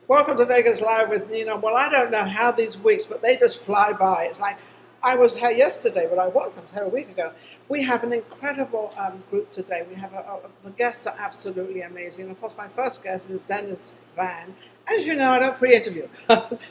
Welcome to Vegas Live with Ninon. Well, I don't know how these weeks, but they just fly by. It's like I was here yesterday, but I was here a week ago. We have an incredible group today. We have the guests are absolutely amazing. Of course, my first guest is Dennis Van. As you know, I don't pre-interview,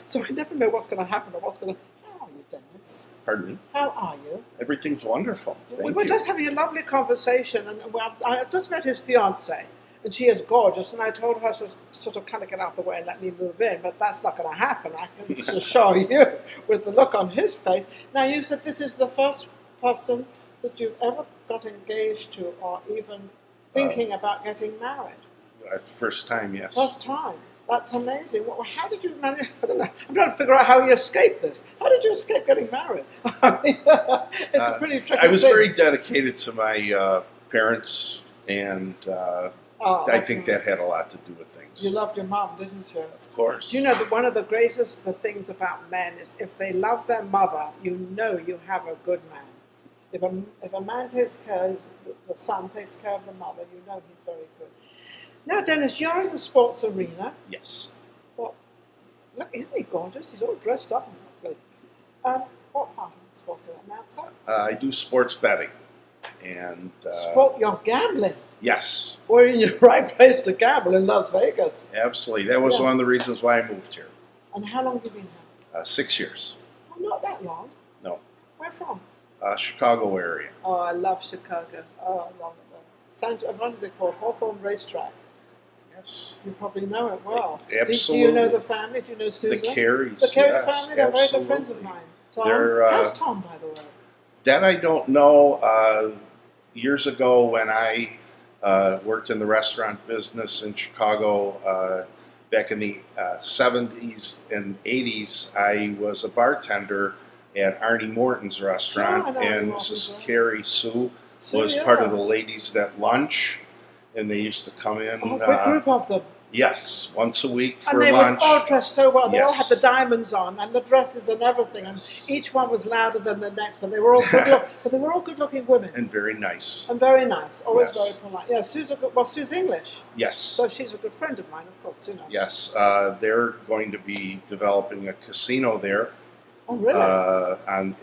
so I never know what's going to happen or what's going to. How are you, Dennis? Pardon me? How are you? Everything's wonderful. We Thank were you. just having a lovely conversation, and I just met his fiancée. And she is gorgeous, and I told her to sort of kind of get out the way and let me move in, but that's not going to happen. I can assure you with the look on his face. Now, you said this is the first person that you've ever got engaged to or even thinking about getting married. First time, yes. First time. That's amazing. Well, how did you manage? I don't know. I'm trying to figure out how you escaped this. How did you escape getting married? I mean, it's a pretty tricky I was thing. very dedicated to my parents, and I think that had a lot to do with things. You loved your mom, didn't you? Of course. Do you know that one of the greatest things about men is if they love their mother, you know you have a good man. If a man takes care of the son takes care of the mother, you know he's very good. Now, Dennis, you're in the sports arena. Yes. Well, look, isn't he gorgeous? He's all dressed up and lovely. What part of the sports arena? Announcer? I do sports betting, and You're gambling. yes, We're in your right place to gamble in Las Vegas. absolutely. That was Yeah. one of the reasons why I moved here. And how long have you been here? 6 years. Oh, not that long. No, Where from? Chicago area. Oh, I love Chicago. Oh, I love it. What is it called? Hawthorne Racetrack. Yes. You probably know it well. Absolutely. Do you know the family? Do you know Susan? The Carries. The Carey yes, family? They're very good absolutely. friends of mine. Tom? They're, How's Tom, by the way? That I don't know. Years ago, when I worked in the restaurant business in Chicago, back in the 70s and 80s, I was a bartender at Arnie Morton's restaurant, Sure, I know Arnie and Morton's, Mrs. yeah. Carrie Sue Sue, was yeah. part of the ladies that lunch, and they used to come in. Oh, a big group of them. Yes, once a week for And they lunch. were all dressed so well. They all had Yes. the diamonds on and the dresses and everything. And each one was louder than the next, but they were all but they were all good-looking women. And very nice. And very nice, always Yes. very polite. Yeah, Sue's English, Yes. so she's a good friend of mine, of course, you know. Yes, they're going to be developing a casino there Oh, really?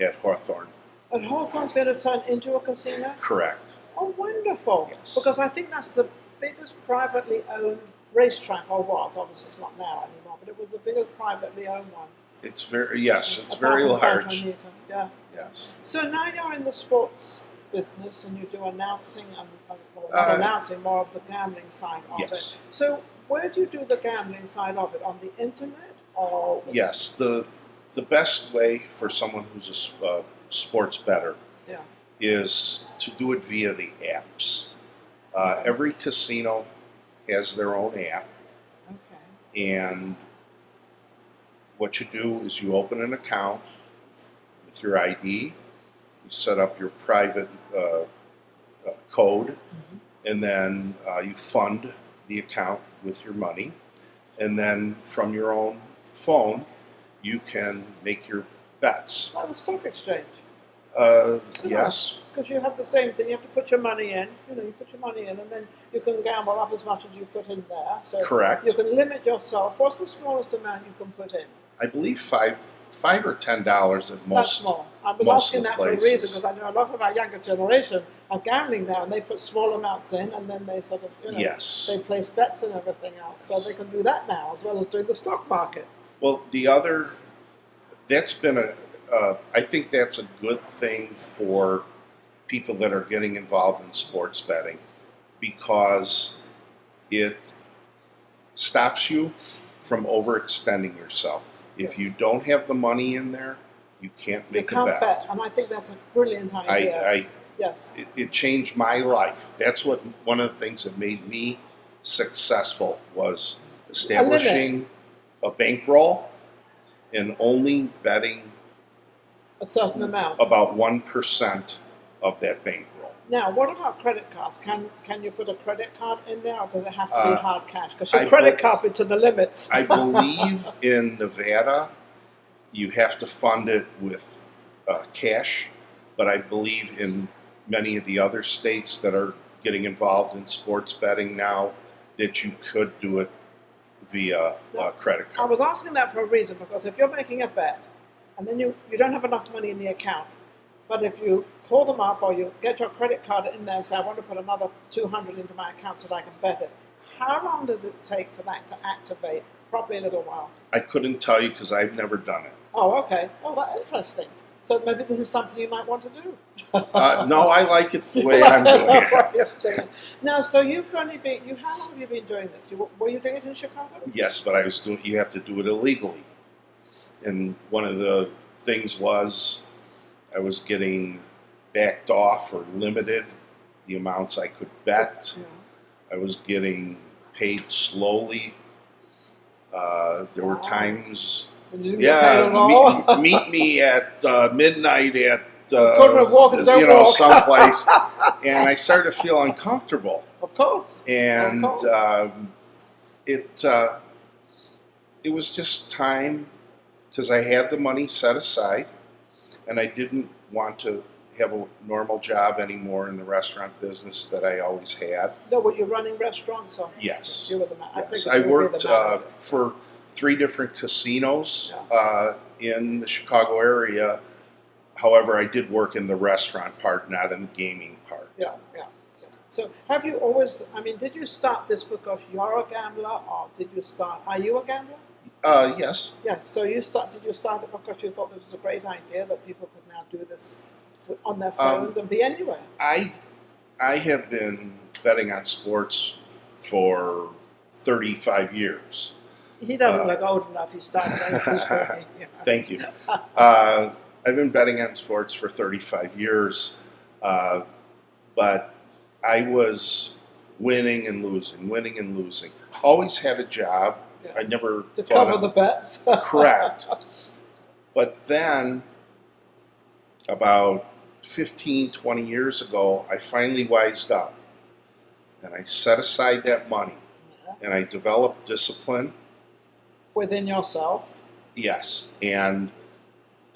at Hawthorne. And Hawthorne's going to turn into a casino? Correct. Oh, wonderful. Yes. Because I think that's the biggest privately owned racetrack, or was. Obviously, it's not now anymore, but it was the biggest privately owned one. It's very it's Apart very from Santa large. Anita, yeah. Yes. So now you're in the sports business and you do announcing and not announcing, more of the gambling side of Yes. it. So where do you do the gambling side of it? On the internet or? Yes. The best way for someone who's a sports bettor Yeah. is to do it via the apps. Every casino has their own app, Okay. and what you do is you open an account with your ID, you set up your private code, and then you fund the account with your money, and then from your own phone you can make your bets. Like the stock exchange. Yes, Because you have the same thing. You have to put your money in. You know, you put your money in, and then you can gamble up as much as you put in there. So Correct. You can limit yourself. What's the smallest amount you can put in? I believe $5 or $10 at most. That's small. I was most asking of the that for a places. reason because I know a lot of our younger generation are gambling now, and they put small amounts in, and then they sort of, you know, Yes. they place bets and everything else. So they can do that now as well as doing the stock market. Well, that's been I think that's a good thing for people that are getting involved in sports betting, because it stops you from overextending yourself. If Yes. you don't have the money in there, you can't You make can't a bet. and I think that's a brilliant idea. Yes. It changed my life. That's one of the things that made me successful was establishing a bankroll and only betting A certain amount. about 1% of that bankroll. Now, what about credit cards? Can you put a credit card in there, or does it have to be hard cash? Because your I credit put- card is to the limit. I believe in Nevada, you have to fund it with cash, but I believe in many of the other states that are getting involved in sports betting now that you could do it via credit I card. was asking that for a reason, because if you're making a bet and then you don't have enough money in the account, but if you call them up or you get your credit card in there and say, I want to put another 200 into my account so that I can bet it, how long does it take for that to activate? Probably a little while. I couldn't tell you because I've never done it. Oh, okay. Oh, that's interesting. So maybe this is something you might want to do. No, I like it the way I'm doing it. Now, so you've only been, how long have you been doing this? Were you doing it in Chicago? Yes, but I was doing. You have to do it illegally, and one of the things was I was getting backed off or limited the amounts I could bet. Yeah. I was getting paid slowly. There were times. And you didn't get paid at all? Meet me at midnight at someplace. someplace, and I started to feel uncomfortable. Of course. And Of course. It was just time because I had the money set aside, and I didn't want to have a normal job anymore in the restaurant business that I always had. No, but you're running restaurants, so Yes. you were the Yes. I I worked for 3 different casinos in the Chicago area. However, I did work in the restaurant part, not in the gaming part. Yeah. So have you always, did you start this because you're a gambler, or are you a gambler? Yes. Yes, so did you start it because you thought this was a great idea that people could now do this on their phones and be anywhere? I have been betting on sports for 35 years. He doesn't look old enough, he started. Thank you. I've been betting on sports for 35 years, but I was winning and losing. Always had a job. Yeah. I never to cover the bets. Correct. But then, about 15, 20 years ago, I finally wised up, and I set aside that money, and I developed discipline. Within yourself? Yes, and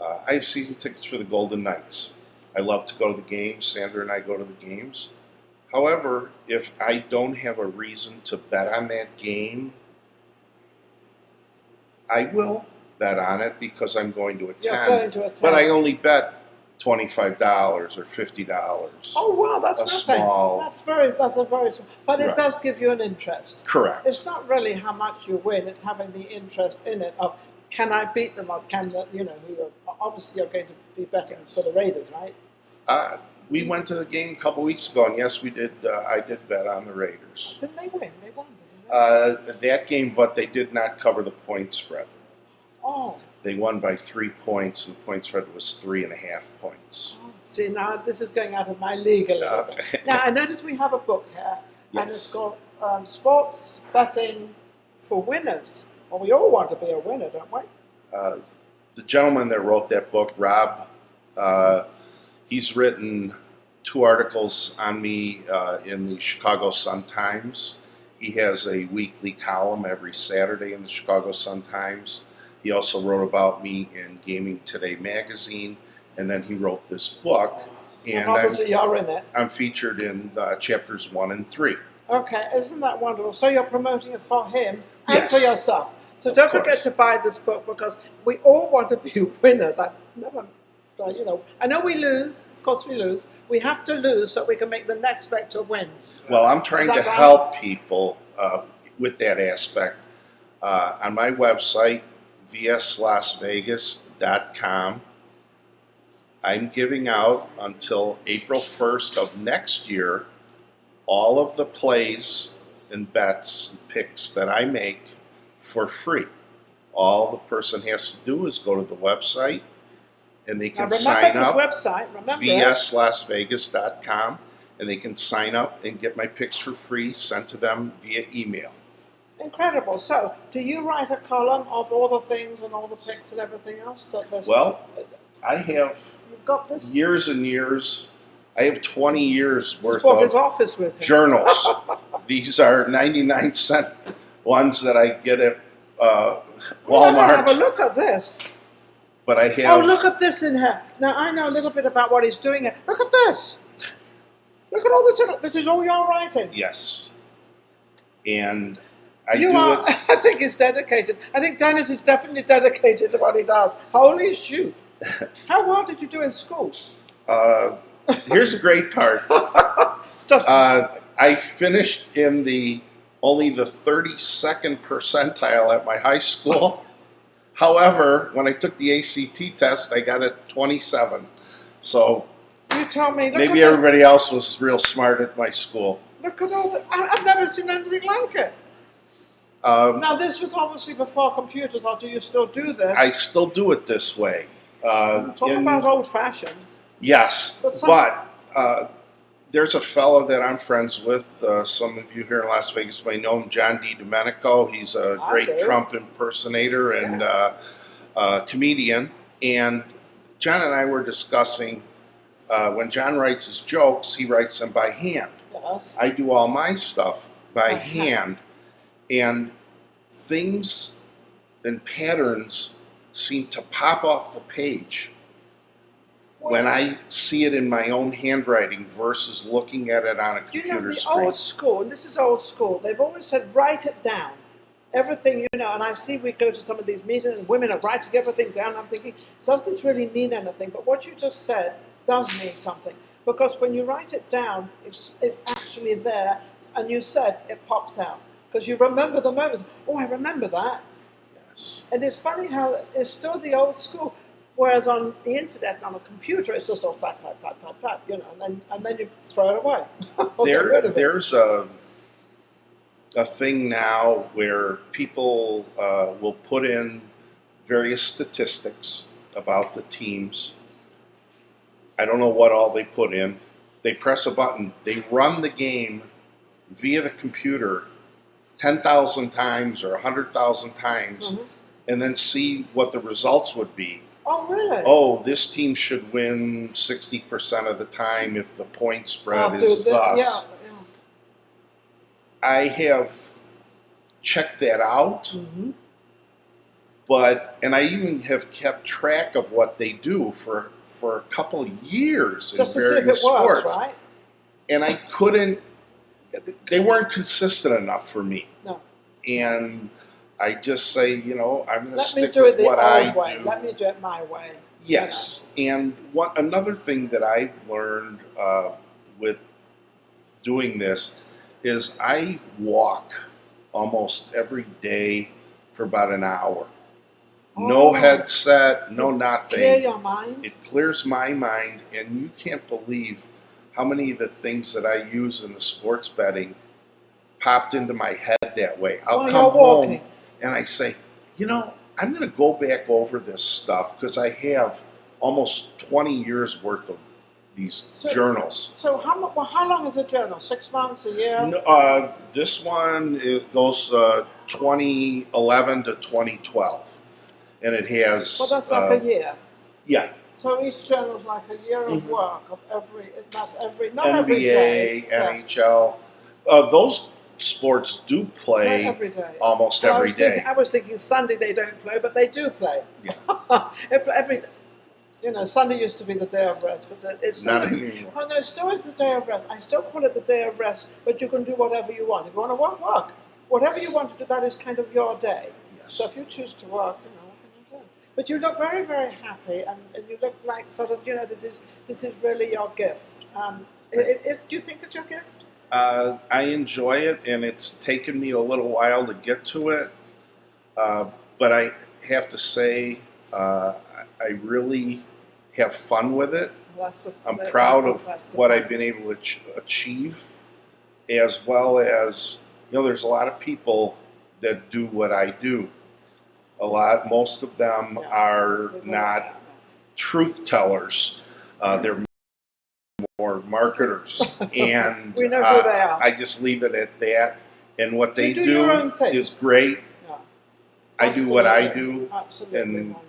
I have season tickets for the Golden Knights. I love to go to the games. Sandra and I go to the games. However, if I don't have a reason to bet on that game, I will bet on it because I'm going to attend. You're going to attend. But I only bet $25 or $50. Oh wow, that's nothing. Small. That's a very small. But it does give you an interest. Correct. It's not really how much you win; it's having the interest in it of can I beat them, or can the obviously you're going to be betting for the Raiders, right? We went to the game a couple weeks ago, and yes, we did. I did bet on the Raiders. Didn't they win? They won, didn't they? That game, but they did not cover the point spread. Oh. They won by 3 points. The point spread was 3.5 points. Oh, see, now this is going out of my league a little bit. Now, I notice we have a book here, and it's called Sports Betting for Winners. Well, we all want to be a winner, don't we? The gentleman that wrote that book, Rob, he's written 2 articles on me in the Chicago Sun-Times. He has a weekly column every Saturday in the Chicago Sun-Times. He also wrote about me in Gaming Today magazine, and then he wrote this book. And obviously you're in it. I'm featured in chapters 1 and 3. Okay, isn't that wonderful? So you're promoting it for him and Yes. for yourself. So Of don't course. forget to buy this book because we all want to be winners. I know we lose. Of course we lose. We have to lose so we can make the next bet to win. Well, I'm trying to help people with that aspect. On my website, vslasvegas.com, I'm giving out until April 1st of next year all of the plays and bets and picks that I make for free. All the person has to do is go to the website and they can sign up. vslasvegas.com, and they can sign up and get my picks for free sent to them via email. Incredible. So, do you write a column of all the things and all the picks and everything else? So Well, I have you've got this. years and years. I have 20 years worth Brought his of office with him. journals. These are 99-cent ones that I get at Walmart. Have a look at this. But I have. Oh, look at this in here. Now, I know a little bit about what he's doing here. Look at this. Look at all this. This is all your writing. Yes. And I You do are. it. I think he's dedicated. I think Dennis is definitely dedicated to what he does. Holy shoot! How well did you do in school? Here's the great part. Stuff. I finished in only the 32nd percentile at my high school. However, when I took the ACT test, I got a 27. So You told me. Look maybe at everybody else was real smart at my school. this. Look at all the. I've never seen anything like it. Now this was obviously before computers, or do you still do this? I still do it this way. Talk about old-fashioned. Yes, But there's a fellow that I'm friends with. Some of you here in Las Vegas may know him, John D. Domenico. He's a great Trump impersonator and comedian. And John and I were discussing when John writes his jokes, he writes them by hand. Yes. I do all my stuff by hand. And things and patterns seem to pop off the page when I see it in my own handwriting versus looking at it on a computer You know, the screen. old school, and this is old school, they've always said, write it down. Everything, you know, and I see we go to some of these meetings and women are writing everything down. I'm thinking, does this really mean anything? But what you just said does mean something. Because when you write it down, it's actually there, and you said it pops out. Because you remember the moments. Oh, I remember that. Yes. And it's funny how it's still the old school. Whereas on the internet, on a computer, it's just all tap, tap, tap, tap, tap, you know, and then you throw it away. There's a thing now where people will put in various statistics about the teams. I don't know what all they put in. They press a button. They run the game via the computer 10,000 times or 100,000 times, and then see what the results would be. Oh, really? Oh, this team should win 60% of the time if the point spread is thus. Yeah. I have checked that out, and I even have kept track of what they do for a couple of years in Just to see if various it works, sports. right? And I couldn't, they weren't consistent enough for me. No. And I just say, you know, I'm going to Let me stick do with it the what I old way. do. Let me do it my way. Yes, and another thing that I've learned with doing this is I walk almost every day for about an hour. No headset, no nothing. Clear your mind. It clears my mind, and you can't believe how many of the things that I use in the sports betting popped into my head that way. I'll come home and I say, you know, I'm going to go back over this stuff because I have almost 20 years worth of these journals. So how long is a journal? 6 months, a year? No, this one, it goes 2011 to 2012. And it has... Well, that's like a year. Yeah. So each journal is like a year of work of not NBA, every day. NHL. Those sports do play Not every day. almost every day. I was thinking Sunday they don't play, but they do play. Yeah. Every day. You know, Sunday used to be the day of rest, but it's still Not anymore. Oh no, it still is the day of rest. I still call it the day of rest, but you can do whatever you want. If you want to work, work. Whatever you want to do, that is kind of your day. Yes. So if you choose to work, you know, what can you do? But you look very, very happy, and you look like sort of, you know, this is really your gift. Do you think it's your gift? I enjoy it, and it's taken me a little while to get to it. But I have to say, I really have fun with it. I'm proud of what I've been able to achieve, as well as, you know, there's a lot of people that do what I do. Most of them are not truth tellers. They're more marketers, and we know who they are. I just leave it at that. And what they do your own do thing. is great. Yeah. I do what I do, Absolutely and wonderful.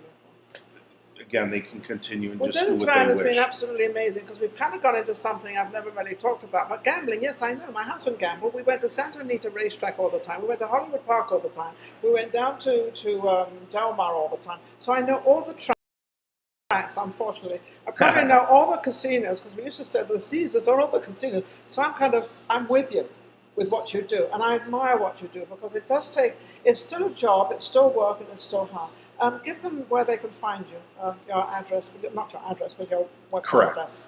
again, they can continue and Well, just do Dennis what Van they has wish. been absolutely amazing because we've kind of got into something I've never really talked about. But gambling, yes, I know. My husband gambled. We went to Santa Anita Racetrack all the time. We went to Hollywood Park all the time. We went down to Del Mar all the time. So I know all the tracks, unfortunately. I probably know all the casinos because we used to stay at the Caesars or all the casinos. So I'm with you. with what you do. And I admire what you do because it does take, it's still a job, it's still work, and it's still hard. Give them where they can find you, your address, not your address, but your website Correct. address.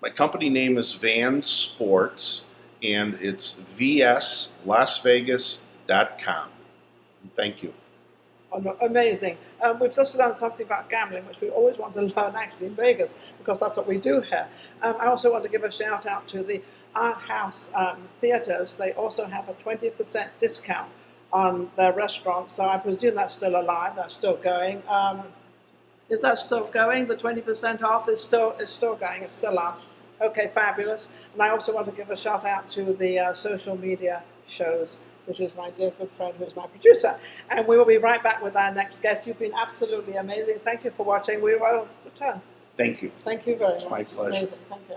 My company name is Van Sports, and it's vslasvegas.com. Thank you. Oh, no, amazing. We've just learned something about gambling, which we always want to learn actually in Vegas, because that's what we do here. I also want to give a shout out to the Art House theaters. They also have a 20% discount on their restaurants, so I presume that's still alive, that's still going. Is that still going? The 20% off is still going, it's still up. Okay, fabulous. And I also want to give a shout out to the social media shows, which is my dear good friend who's my producer. And we will be right back with our next guest. You've been absolutely amazing. Thank you for watching. We will return. Thank you. Thank you very much. My pleasure. Amazing. Thank you.